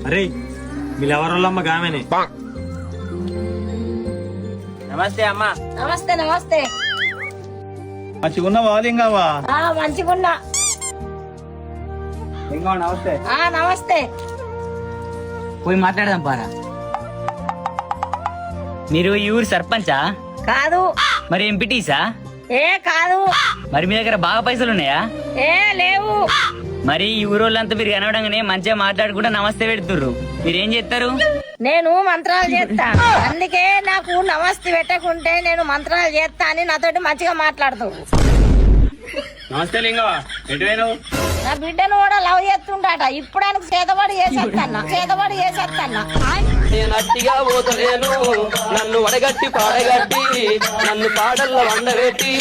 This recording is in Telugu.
అరే వీళ్ళెవరోళ్ళమ్మ గామెనే. నమస్తే అమ్మా. నమస్తే నమస్తే. మంచిగున్నావా లింగవ్వా? మంచిగున్నా. లింగం నమస్తే. నమస్తే. పోయి మాట్లాడదాం పారా. మీరు ఈ ఊరు సర్పంచా? కాదు. మరి ఎంపీటీసా? కాదు. మరి మీ దగ్గర బాగా పైసలు ఉన్నాయా? లేవు. మరి ఈ ఊరోళ్ళంతా మీరు కనవడంగానే మంచిగా మాట్లాడుకుంటా నమస్తే పెడుతుర్రు, మీరేం చేస్తారు? నేను మంత్రాలు చేస్తా, అందుకే నాకు నమస్తే పెట్టకుంటే నేను మంత్రాలు చేస్తా అని నాతోటి మంచిగా మాట్లాడుతూ. నమస్తే లింగవ్వ, ఎటువైనావు? నా బిడ్డను కూడా లవ్ చేస్తుంటాట. ఇప్పుడు ఆయనకు చేతబడి చేసేస్తాను. నేను అట్టిగా పోతలేను, నన్ను వడగట్టి పాడగట్టి నన్ను పాడల్లో వండబెట్టి